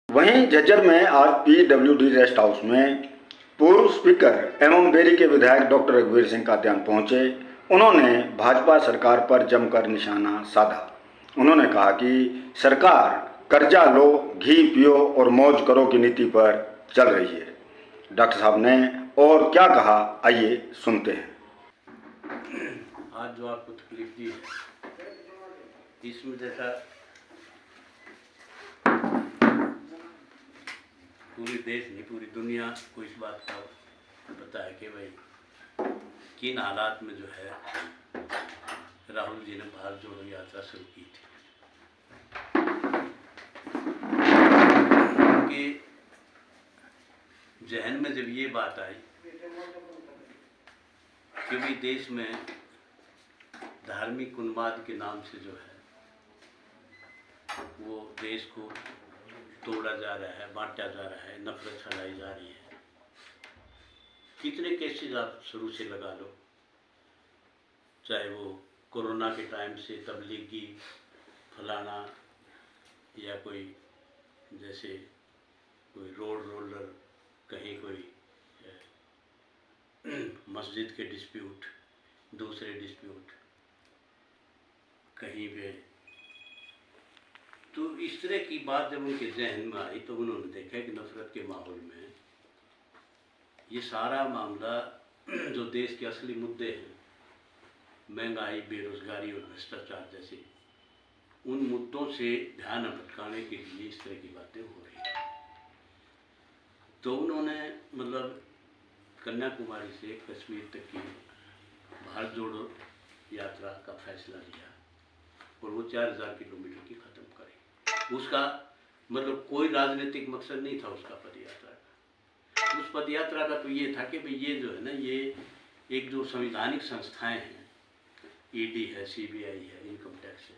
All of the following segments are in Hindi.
वहीं झज्जर में आज पीडब्ल्यूडी रेस्ट हाउस में पूर्व स्पीकर एवं बेरी के विधायक डॉक्टर रघुवीर सिंह कात्यायन पहुंचे। उन्होंने भाजपा सरकार पर जमकर निशाना साधा। उन्होंने कहा कि सरकार कर्जा लो, घी पियो और मौज करो की नीति पर चल रही है। डॉक्टर साहब ने और क्या कहा, आइए सुनते हैं। आज जो आपको तकलीफ दी है, इसमें जैसा पूरी देश नहीं पूरी दुनिया को इस बात का पता है कि भाई किन हालात में जो है राहुल जी ने भारत जोड़ो यात्रा शुरू की थी। उनके जहन में जब ये बात आई कि भाई देश में धार्मिक उन्माद के नाम से जो है वो देश को तोड़ा जा रहा है, बांटा जा रहा है, नफरत फैलाई जा रही है। कितने केसेस आप शुरू से लगा लो, चाहे वो कोरोना के टाइम से तबलीगी फलाना या कोई जैसे कोई रोड रोलर, कहीं कोई मस्जिद के डिस्प्यूट, दूसरे डिस्प्यूट कहीं पे, तो इस तरह की बात जब उनके जहन में आई तो उन्होंने देखा कि नफरत के माहौल में ये सारा मामला जो देश के असली मुद्दे हैं, महंगाई, बेरोजगारी और भ्रष्टाचार जैसे, उन मुद्दों से ध्यान भटकाने के लिए इस तरह की बातें हो रही हैं। तो उन्होंने मतलब कन्याकुमारी से कश्मीर तक की भारत जोड़ो यात्रा का फैसला लिया और वो 4000 किलोमीटर की ख़त्म करी। उसका मतलब कोई राजनीतिक मकसद नहीं था उसका पदयात्रा का। उस पदयात्रा का तो ये था कि भाई ये जो है ना, ये एक जो संवैधानिक संस्थाएं हैं, ईडी है, सीबीआई है, इनकम टैक्स है,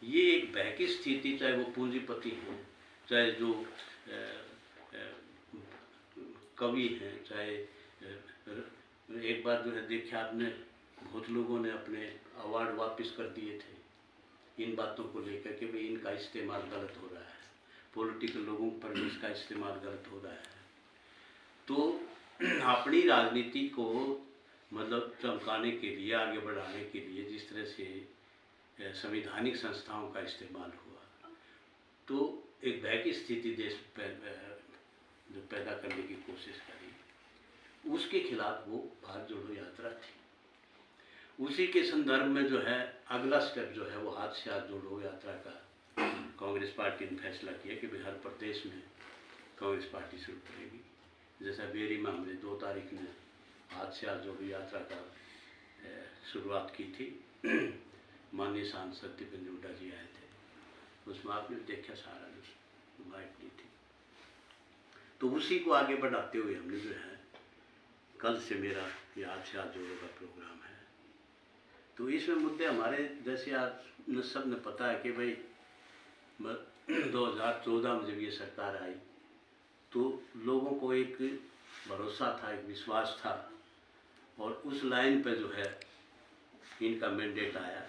ये एक भय की स्थिति, चाहे वो पूंजीपति हैं, चाहे जो कवि हैं, चाहे एक बार जो है देखिए आपने बहुत लोगों ने अपने अवार्ड वापस कर दिए थे इन बातों को लेकर के भाई इनका इस्तेमाल गलत हो रहा है, पॉलिटिकल लोगों पर भी इसका इस्तेमाल गलत हो रहा है। तो अपनी राजनीति को मतलब चमकाने के लिए, आगे बढ़ाने के लिए जिस तरह से संवैधानिक संस्थाओं का इस्तेमाल हुआ, तो एक भय की स्थिति देश जो पैदा करने की कोशिश करी, उसके खिलाफ वो भारत जोड़ो यात्रा थी। उसी के संदर्भ में जो है अगला स्टेप जो है वो हाथ से हाथ जोड़ो यात्रा का कांग्रेस पार्टी ने फैसला किया कि बिहार प्रदेश में कांग्रेस पार्टी शुरू करेगी। जैसा बेरी में हमने 2 तारीख में हाथ से हाथ जोड़ो यात्रा का शुरुआत की थी, माननीय सांसद दीपेंद्र हुड्डा जी आए थे, उसमें आपने देखा सारा बाइट ली थी। तो उसी को आगे बढ़ाते हुए हमने जो है कल से मेरा ये हाथ से हाथ जोड़ो का प्रोग्राम है। तो इसमें मुद्दे हमारे जैसे आज सब ने पता है कि भाई 2014 में जब ये सरकार आई तो लोगों को एक भरोसा था, एक विश्वास था, और उस लाइन पे जो है इनका मैंडेट आया।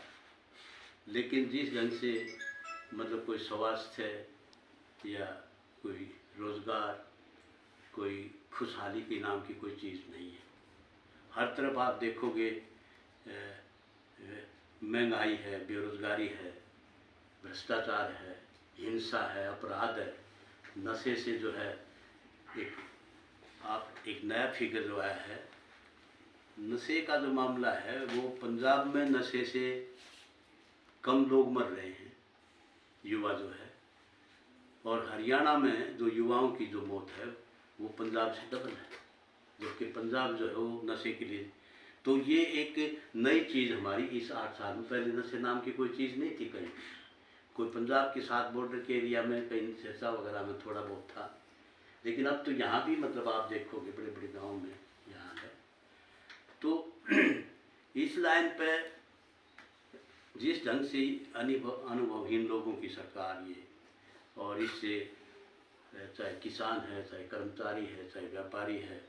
लेकिन जिस ढंग से मतलब कोई स्वास्थ्य या कोई रोज़गार, कोई खुशहाली के नाम की कोई चीज़ नहीं है। हर तरफ आप देखोगे महंगाई है, बेरोजगारी है, भ्रष्टाचार है, हिंसा है, अपराध है, नशे से जो है एक नया फिगर जो आया है, नशे का जो मामला है वो पंजाब में नशे से कम लोग मर रहे हैं, युवा जो है, और हरियाणा में जो युवाओं की जो मौत है वो पंजाब से डबल है, जबकि पंजाब जो है वो नशे के लिए। तो ये एक नई चीज़ हमारी इस 8 साल में, पहले नशे नाम की कोई चीज़ नहीं थी कहीं, कोई पंजाब के साथ बॉर्डर के एरिया में कहीं सिरसा वगैरह में थोड़ा बहुत था, लेकिन अब तो यहाँ भी मतलब आप देखोगे बड़े बड़े गाँव में यहाँ है। तो इस लाइन पे जिस ढंग से अनुभवहीन लोगों की सरकार ये, और इससे चाहे किसान है, चाहे कर्मचारी है, चाहे व्यापारी है,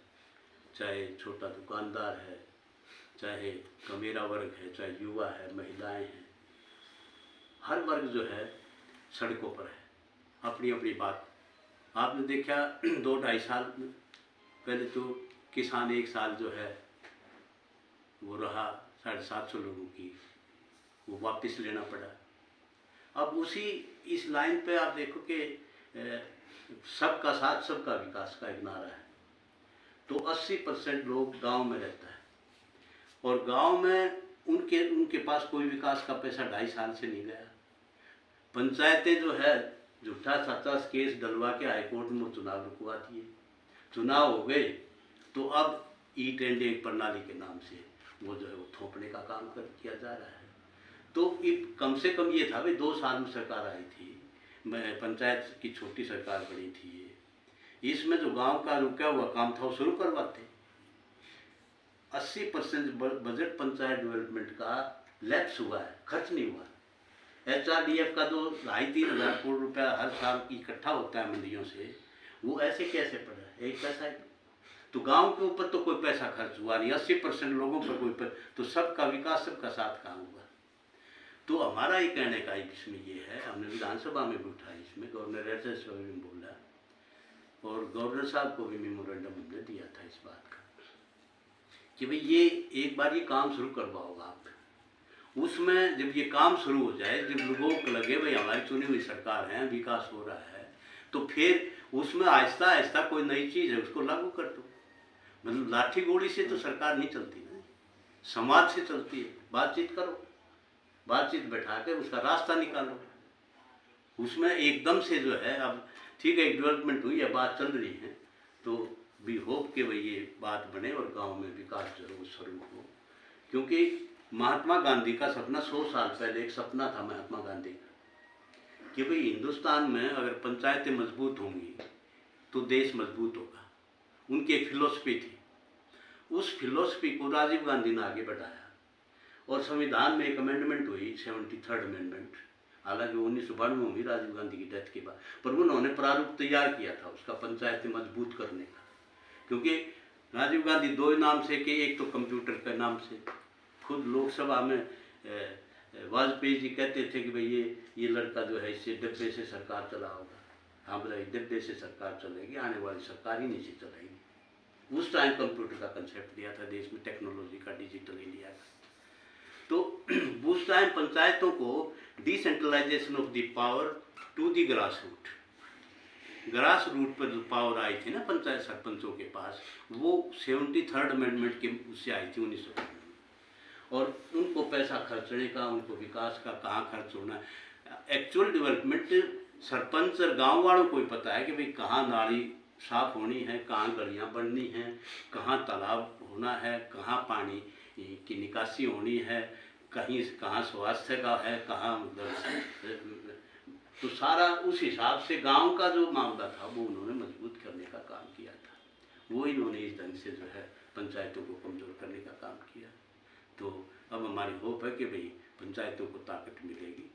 चाहे छोटा दुकानदार है, चाहे कमेरा वर्ग है, चाहे युवा है, महिलाएं हैं, हर वर्ग जो है सड़कों पर है, अपनी अपनी बात आपने देखा 2-2.5 साल पहले तो किसान एक साल जो है वो रहा 750 लोगों की, वो वापस लेना पड़ा। अब उसी इस लाइन पे आप देखो कि सबका साथ सबका विकास का एक नारा है। तो 80% लोग गांव में रहता है और गांव में उनके पास कोई विकास का पैसा 2.5 साल से नहीं गया। पंचायतें जो है झूठा सच्चा केस डलवा के हाईकोर्ट में चुनाव रुकवाती है। चुनाव हो गए तो अब ई टेंडरिंग प्रणाली के नाम से वो जो है वो थोपने का काम किया जा रहा है। तो कम से कम ये था भाई 2 साल में सरकार आई थी, मैं पंचायत की छोटी सरकार बनी थी, इसमें जो गांव का रुका हुआ काम था वो शुरू करवाते। 80% बजट पंचायत डेवलपमेंट का लैप्स हुआ है, खर्च नहीं हुआ। HRDF का जो 2,500-3 हज़ार करोड़ रुपया हर साल इकट्ठा होता है मंडियों से, वो ऐसे कैसे पड़ा है, एक पैसा ही। तो गांव के ऊपर तो कोई पैसा खर्च हुआ नहीं, 80% लोगों पर कोई तो सबका विकास सबका साथ काम हुआ। तो हमारा ये कहने का इसमें ये है, हमने विधानसभा में भी उठाया, इसमें गवर्नर एड्रेस में भी बोला और गवर्नर साहब को भी मेमोरेंडम हमने दिया था इस बात का कि भाई ये एक बार ये काम शुरू करवाओगा आप। उसमें जब ये काम शुरू हो जाए, जब लोगों को लगे भाई हमारी चुनी हुई सरकार है, विकास हो रहा है, तो फिर उसमें आहिस्ता आहिस्ता कोई नई चीज़ है उसको लागू कर दो। मतलब लाठी गोली से तो सरकार नहीं चलती ना, समाज से चलती है। बातचीत करो, बातचीत बैठा के उसका रास्ता निकालो। उसमें एकदम से जो है, अब ठीक है डेवलपमेंट हुई है, बात चल रही है, तो वी होप कि भाई ये बात बने और गांव में विकास जो है वो शुरू हो। क्योंकि महात्मा गांधी का सपना 100 साल पहले एक सपना था महात्मा गांधी का कि भाई हिंदुस्तान में अगर पंचायतें मजबूत होंगी तो देश मजबूत होगा। उनकी एक फिलॉसफी थी, उस फिलॉसफी को राजीव गांधी ने आगे बढ़ाया और संविधान में एक अमेंडमेंट हुई, 73rd अमेंडमेंट। हालांकि 1992 में हुई राजीव गांधी की डेथ के बाद, पर उन्होंने प्रारूप तैयार किया था उसका पंचायतें मजबूत करने का। क्योंकि राजीव गांधी 2 नाम से कि एक तो कंप्यूटर के नाम से, खुद लोकसभा में वाजपेयी जी कहते थे कि भाई ये लड़का जो है इससे डिब्बे से सरकार चला होगा। हाँ भाई डिब्बे से सरकार चलेगी, आने वाली सरकार ही नहीं से चलेगी। उस टाइम कंप्यूटर का कंसेप्ट दिया था देश में, टेक्नोलॉजी का, डिजिटल इंडिया का। तो उस टाइम पंचायतों को decentralisation of the power to the grass root पर जो पावर आई थी ना पंचायत सरपंचों के पास, वो 73rd अमेंडमेंट के उससे आई थी 1992। और उनको पैसा खर्चने का, उनको विकास का कहाँ खर्च होना है, एक्चुअल डेवलपमेंट सरपंच और गांव वालों को ही पता है कि भाई कहाँ नाली साफ होनी है, कहाँ गलियाँ बननी हैं, कहाँ तालाब होना है, कहाँ पानी की निकासी होनी है, कहाँ स्वास्थ्य का है, कहाँ मतलब। तो सारा उस हिसाब से गांव का जो मामला था वो उन्होंने मजबूत करने का काम किया था। वो इन्होंने इस ढंग से जो है पंचायतों को कमज़ोर करने का काम किया। तो अब हमारी होप है कि भाई पंचायतों को ताकत मिलेगी।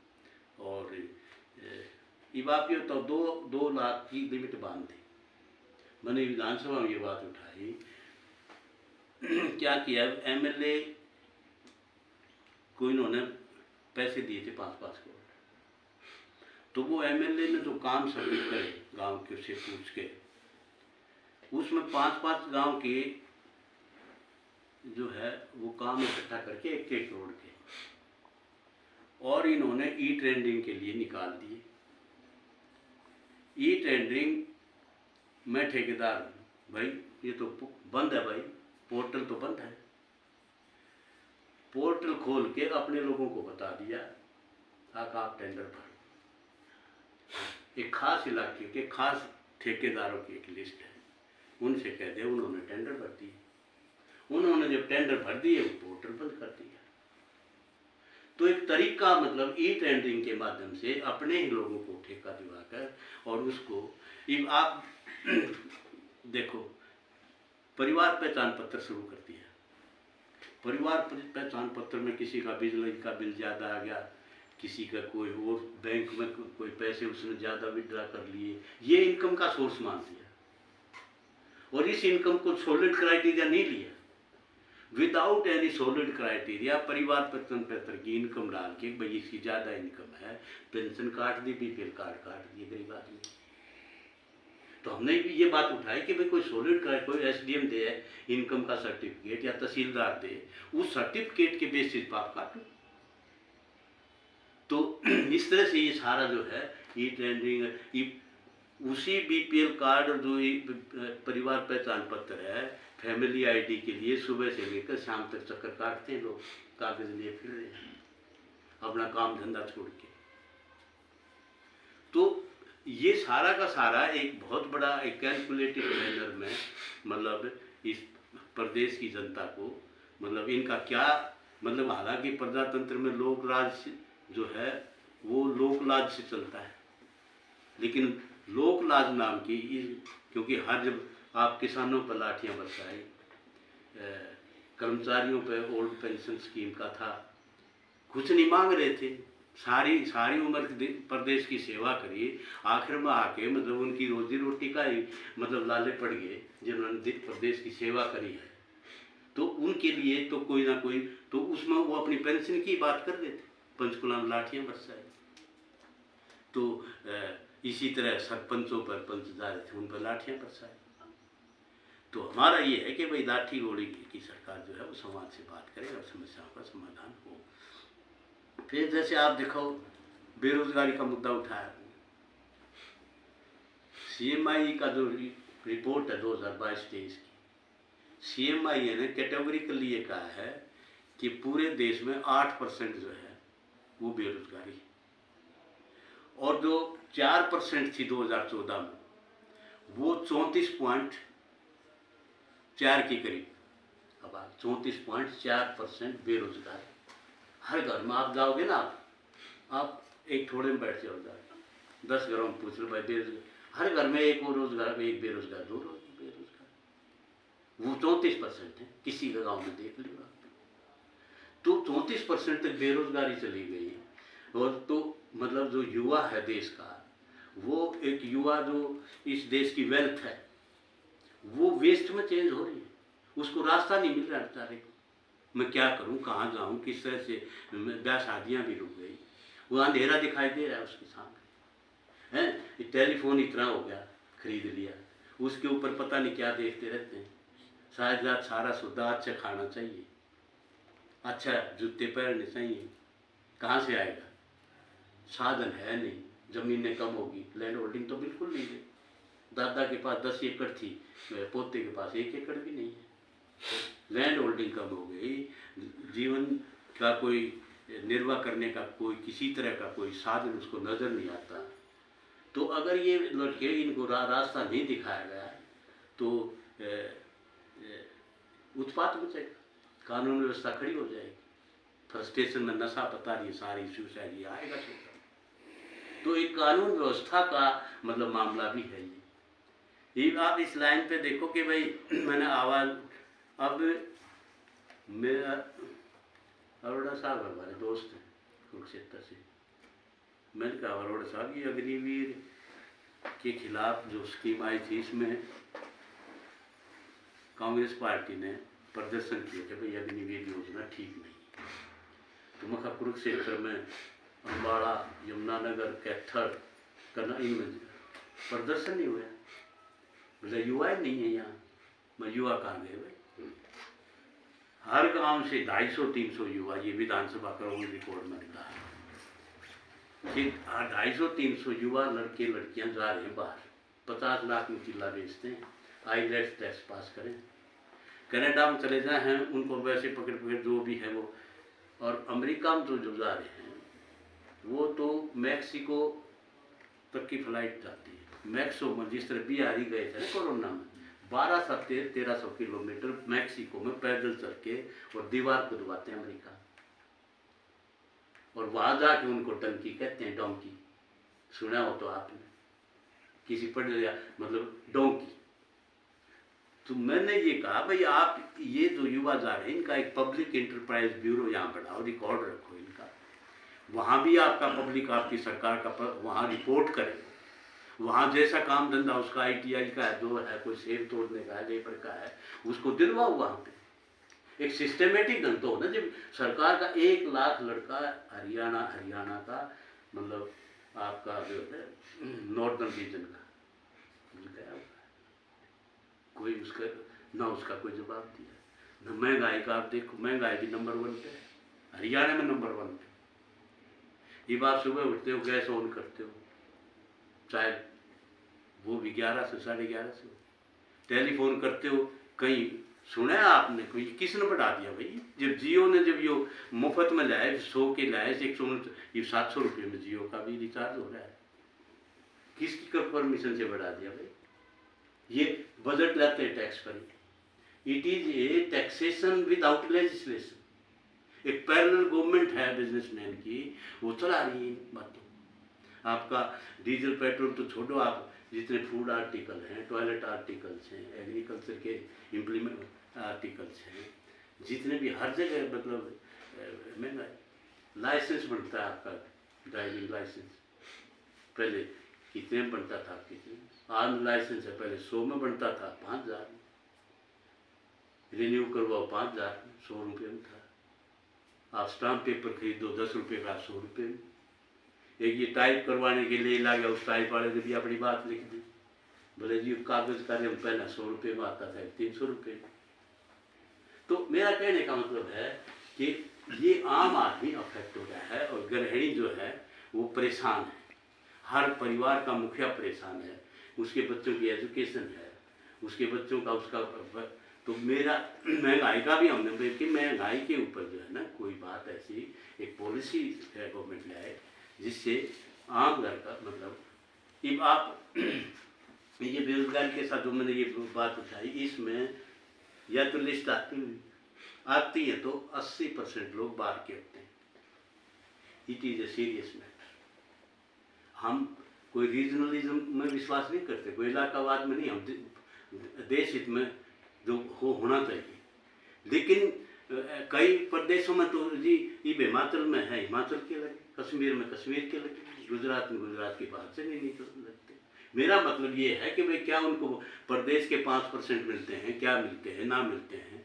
और इवापियो तो 2 लाख की लिमिट बांध दी। मैंने विधानसभा में ये बात उठाई, क्या किया, MLA को इन्होंने पैसे दिए थे 5-5 करोड़। तो वो MLA ने जो काम सबमिट करे गांव के से पूछ के, उसमें 5-5 गांव के जो है वो काम इकट्ठा करके 1-1 करोड़ के, और इन्होंने ई टेंडरिंग के लिए निकाल दिए। ई टेंडरिंग मैं ठेकेदार हूँ भाई, ये तो बंद है भाई, पोर्टल तो बंद है। पोर्टल खोल के अपने लोगों को बता दिया आप टेंडर भरो। एक खास इलाके के खास ठेकेदारों की एक लिस्ट है, उनसे कह दे, उन्होंने टेंडर भर दिए। उन्होंने जब टेंडर भर दिए वो पोर्टल बंद कर दिया। तो एक तरीका, मतलब ई टेंडरिंग के माध्यम से अपने ही लोगों को ठेका दिलाकर, और उसको आप देखो परिवार पहचान पत्र शुरू कर दिया। परिवार पहचान पत्र में किसी का बिजली का बिल ज़्यादा आ गया, किसी का कोई और बैंक में कोई पैसे उसने ज़्यादा विड्रा कर लिए, ये इनकम का सोर्स मान लिया। और इस इनकम को सॉलिड क्राइटेरिया नहीं लिया, विदाउट एनी सॉलिड क्राइटेरिया परिवार पहचान पत्र की इनकम डाल के भाई इसकी ज़्यादा इनकम है, पेंशन काट दी, BPL कार्ड काट दिए गरीब आदमी। तो हमने भी ये बात उठाई कि भाई कोई सॉलिड का कोई एसडीएम दे इनकम का सर्टिफिकेट या तहसीलदार दे, उस सर्टिफिकेट के बेसिस पर आप काटो। तो इस तरह से ये सारा जो है ई टेंडरिंग, उसी बीपीएल कार्ड और जो परिवार पहचान पत्र है, फैमिली आईडी के लिए सुबह से लेकर शाम तक चक्कर काटते हैं लोग, कागज लिए फिर रहे हैं अपना काम धंधा छोड़ के। तो ये सारा का सारा एक बहुत बड़ा एक कैलकुलेटेड मैनर में मतलब इस प्रदेश की जनता को मतलब इनका क्या मतलब, हालांकि प्रजातंत्र में लोक राज जो है वो लोक लाज से चलता है, लेकिन लोक लाज नाम की क्योंकि हर जब आप किसानों पर लाठियाँ बरसाई, कर्मचारियों पर ओल्ड पेंशन स्कीम का था, कुछ नहीं मांग रहे थे, सारी उम्र प्रदेश की सेवा करी, आखिर में आके मतलब उनकी रोजी रोटी का ही मतलब लाले पड़ गए जिन्होंने प्रदेश की सेवा करी है। तो उनके लिए तो कोई ना कोई तो उसमें वो अपनी पेंशन की बात कर रहे थे, पंचकुला में लाठियाँ बरसाई। तो इसी तरह सरपंचों पर पंच जा रहे थे, उन पर लाठियाँ बरसाई। तो हमारा ये है कि भाई लाठी गोली की सरकार जो है वो समाज से बात करे और समस्याओं का समाधान हो। फिर जैसे आप देखो बेरोजगारी का मुद्दा उठाया, सीएमआई का जो रिपोर्ट है 2022-23 की, सीएमआई ने कैटेगोरिकली ये कहा है कि पूरे देश में 8% जो है वो बेरोजगारी है, और जो 4% थी 2014 में वो 34.4 के करीब, अब आप 34.4% बेरोजगार। हर घर में आप जाओगे ना, आप एक थोड़े में बैठ जाओगे, 10 घरों में पूछ लो भाई बेरोजगार, हर घर में एक वो रोजगार में एक बेरोजगार, दो बेरोजगार, वो 34% है। किसी का गांव में देख लियो आप, तो 34% तक बेरोजगारी चली गई है। और तो मतलब जो युवा है देश का, वो एक युवा जो इस देश की वेल्थ है वो वेस्ट में चेंज हो रही है, उसको रास्ता नहीं मिल रहा बेचारे को, मैं क्या करूं, कहाँ जाऊं, किस तरह से, ब्याह शादियां भी रुक गई, वो अंधेरा दिखाई दे रहा है उसके सामने है। टेलीफोन इतना हो गया, खरीद लिया, उसके ऊपर पता नहीं क्या देखते रहते हैं, शायद रात सारा सुधा, अच्छा खाना चाहिए, अच्छा जूते पहनने चाहिए, कहाँ से आएगा, साधन है नहीं, ज़मीनें कम होगी, लैंड होल्डिंग तो बिल्कुल नहीं है, दादा के पास 10 एकड़ थी, पोते के पास 1 एकड़ भी नहीं है, लैंड होल्डिंग कम हो गई, जीवन का कोई निर्वाह करने का कोई किसी तरह का कोई साधन उसको नज़र नहीं आता। तो अगर ये लड़के इनको रास्ता नहीं दिखाया गया तो उत्पात मचेगा, कानून व्यवस्था खड़ी हो जाएगी, फ्रस्ट्रेशन में नशा पता नहीं सारी सुसाइड आएगा छोटा। तो एक कानून व्यवस्था का मतलब मामला भी है ये आप इस लाइन पे देखो कि भाई मैंने आवाज़, अब मेरा अरोड़ा साहब हमारे दोस्त हैं कुरुक्षेत्र से, मैंने कहा अरोड़ा साहब ये अग्निवीर के खिलाफ जो स्कीम आई थी इसमें कांग्रेस पार्टी ने प्रदर्शन किया कि भाई अग्निवीर योजना ठीक नहीं। तो मैं कहा कुरुक्षेत्र में अम्बाड़ा, यमुनानगर, कैथल, करना, इनमें प्रदर्शन नहीं हुआ, बोले युवा ही नहीं है यहाँ। मैं युवा कहाँ गए भाई, हर गांव से 250-300 युवा, ये विधानसभा का वो रिकॉर्ड में मिला है कि 250-300 युवा लड़के लड़कियां जा रहे हैं बाहर, 50 लाख में किला बेचते हैं, आईलेट्स टेस्ट पास करें, कनाडा में चले जाए हैं, उनको वैसे पकड़ पकड़ जो भी है वो, और अमेरिका में तो जो जा रहे हैं वो तो मैक्सिको तक की फ्लाइट जाती है, मैक्सो में जिस तरह बिहारी गए थे ना कोरोना में, 1200-1300 किलोमीटर मैक्सिको में पैदल चल के और दीवार खुदवाते हैं अमेरिका, और वहाँ जाके उनको टंकी कहते हैं, डोंकी, सुना हो तो आपने, किसी पढ़ लिया मतलब डोंकी। तो मैंने ये कहा भाई आप ये जो युवा जा रहे हैं इनका एक पब्लिक इंटरप्राइज ब्यूरो यहाँ बढ़ाओ, रिकॉर्ड रखो इनका, वहाँ भी आपका पब्लिक आपकी सरकार का वहाँ रिपोर्ट करे, वहाँ जैसा काम धंधा उसका ITI का है, जो है कोई सेब तोड़ने का है, लेबर का है, उसको दिलवाओ वहाँ पे, एक सिस्टमेटिक ढंग तो हो ना। जब सरकार का 1 लाख लड़का हरियाणा का मतलब आपका जो है नॉर्दर्न रीजन का, उसका ना उसका कोई जवाब दिया। न महंगाई का आप देखो, महंगाई भी नंबर 1 पे है, हरियाणा में नंबर 1 पे। ये आप सुबह उठते हो, गैस ऑन करते हो, चाहे वो भी 11 से 11:30 टेलीफोन करते हो, कहीं सुना है आपने कोई किसने बढ़ा दिया भाई? जब जियो ने जब यो मुफ्त में लाए 100 के लाए 700 रुपये में जियो का भी रिचार्ज हो रहा है, किसकी परमिशन से बढ़ा दिया भाई? ये बजट लाते हैं टैक्स पर। It is a taxation without legislation. एक पैरेलल गवर्नमेंट है बिजनेसमैन की, वो चला रही है इन बातों। आपका डीजल पेट्रोल तो छोड़ो, आप जितने फूड आर्टिकल हैं, टॉयलेट आर्टिकल्स हैं, एग्रीकल्चर के इम्प्लीमेंट आर्टिकल्स हैं, जितने भी हर जगह मतलब महंगाई। लाइसेंस बनता है आपका, ड्राइविंग लाइसेंस पहले कितने में बनता था, कितने आर्म लाइसेंस है पहले 100 में बनता था, 5000 में रिन्यू करवाओ 5000 में, 100 रुपये में था। आप स्टाम्प पेपर खरीदो 10 रुपये का, 100 रुपये में। एक ये टाइप करवाने के लिए ला गया, उस टाइप वाले ने भी अपनी बात लिख दी, बोले जी कागज का जो पहले 100 रुपये में आता था, 300 रुपये में। तो मेरा कहने का मतलब है कि ये आम आदमी अफेक्ट हो गया है, और गृहिणी जो है वो परेशान है, हर परिवार का मुखिया परेशान है, उसके बच्चों की एजुकेशन है, उसके बच्चों का उसका। तो मेरा महंगाई का भी हमने देख के महंगाई के ऊपर जो है ना कोई बात ऐसी एक पॉलिसी गवर्नमेंट लाए जिससे आम घर का मतलब। अब आप ये बेरोजगारी के साथ जो मैंने ये बात उठाई, इसमें या तो लिस्ट आती है तो 80% लोग बाहर के होते हैं। It is a serious matter. हम कोई रीजनलिज्म में विश्वास नहीं करते, कोई इलाकावाद में नहीं, हम देश हित में जो होना चाहिए। लेकिन कई प्रदेशों में तो जी ये हिमाचल में है हिमाचल के लगे, कश्मीर में कश्मीर के लगे, गुजरात में गुजरात के बाहर से नहीं निकल लगते। मेरा मतलब ये है कि भाई क्या उनको प्रदेश के 5% मिलते हैं, क्या मिलते हैं, ना मिलते हैं,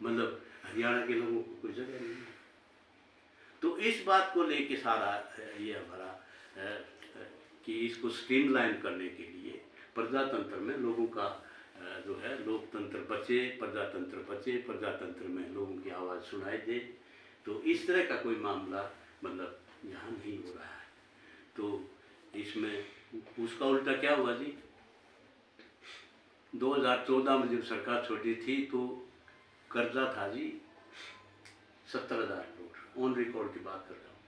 मतलब हरियाणा के लोगों को कोई जगह नहीं है। तो इस बात को लेके सारा ये हमारा कि इसको स्ट्रीमलाइन करने के लिए प्रजातंत्र में लोगों का जो है लोकतंत्र बचे, प्रजातंत्र बचे, प्रजातंत्र में लोगों की आवाज़ सुनाई दे। तो इस तरह का कोई मामला मतलब यहाँ नहीं हो रहा है। तो इसमें उसका उल्टा क्या हुआ जी, 2014 में जब सरकार छोड़ी थी तो कर्जा था जी 70,000 करोड़, ऑन रिकॉर्ड की बात कर रहा हूँ।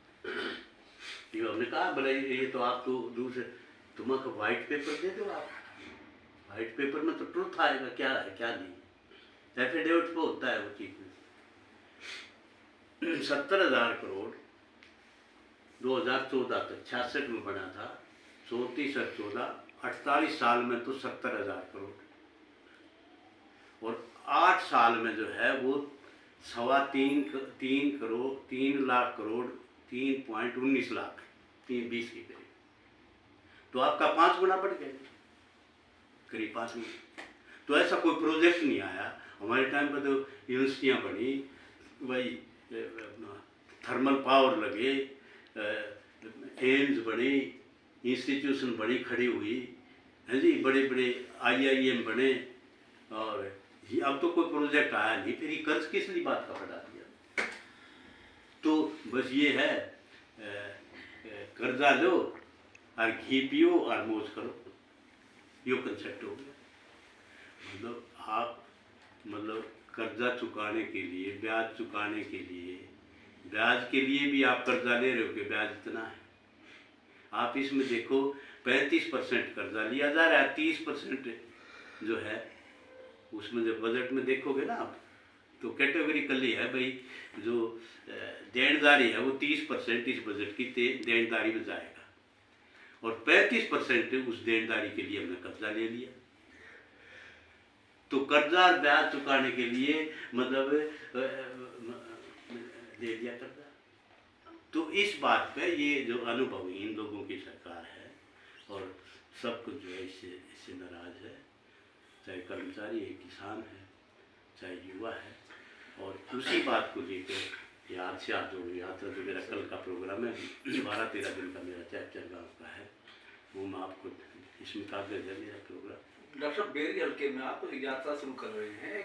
ये हमने कहा बोले ये तो आप तो दूसरे तुम्हें वाइट पेपर दे दो, आप वाइट पेपर में तो ट्रुथ आएगा क्या है क्या नहीं, एफिडेविट पे होता है वो चीज़ में। 70,000 करोड़ 2014 तक 66 में बना था, 34 और 14 48 साल में तो 70,000 करोड़, और 8 साल में जो है वो 3 करोड़ 3 लाख करोड़ 3.19 लाख 3.20 के करीब। तो आपका 5 गुना बढ़ गया करीब 5 गुना। तो ऐसा कोई प्रोजेक्ट नहीं आया हमारे टाइम पर। तो यूनिवर्सिटियाँ बनी, वही थर्मल पावर लगे, एम्स बने, इंस्टीट्यूशन बड़ी खड़ी हुई है जी, बड़े बड़े IIM बने, और अब तो कोई प्रोजेक्ट आया नहीं, फिर ये कर्ज किस लिए बात का बढ़ा दिया। तो बस ये है कर्जा लो और घी पियो और मौज करो, यो कंसेप्ट हो गया। मतलब आप मतलब कर्जा चुकाने के लिए, ब्याज चुकाने के लिए, ब्याज के लिए भी आप कर्जा ले रहे हो कि ब्याज इतना है। आप इसमें देखो 35% कर्जा लिया जा रहा है, 30% जो है उसमें जब बजट में देखोगे ना आप तो कैटेगरिकली है भाई, जो देनदारी है वो 30% इस बजट की देनदारी में जाएगा, और 35% उस देनदारी के लिए हमने कर्जा ले लिया। तो कर्जा और ब्याज चुकाने के लिए मतलब ले लिया कर्जा। तो इस बात पे ये जो अनुभवहीन लोगों की सरकार है, और सब कुछ जो है इससे नाराज है, चाहे कर्मचारी है, किसान है, चाहे युवा है। और उसी बात को लेकर याद से आज जोड़ो यात्रा जो मेरा कल का प्रोग्राम है 12-13 दिन का मेरा चैप्टर गाँव का है, वो मैं आपको इसमें कागज है मेरा प्रोग्राम। डॉक्टर साहब बेरी हल्के में आप यात्रा शुरू कर रहे हैं।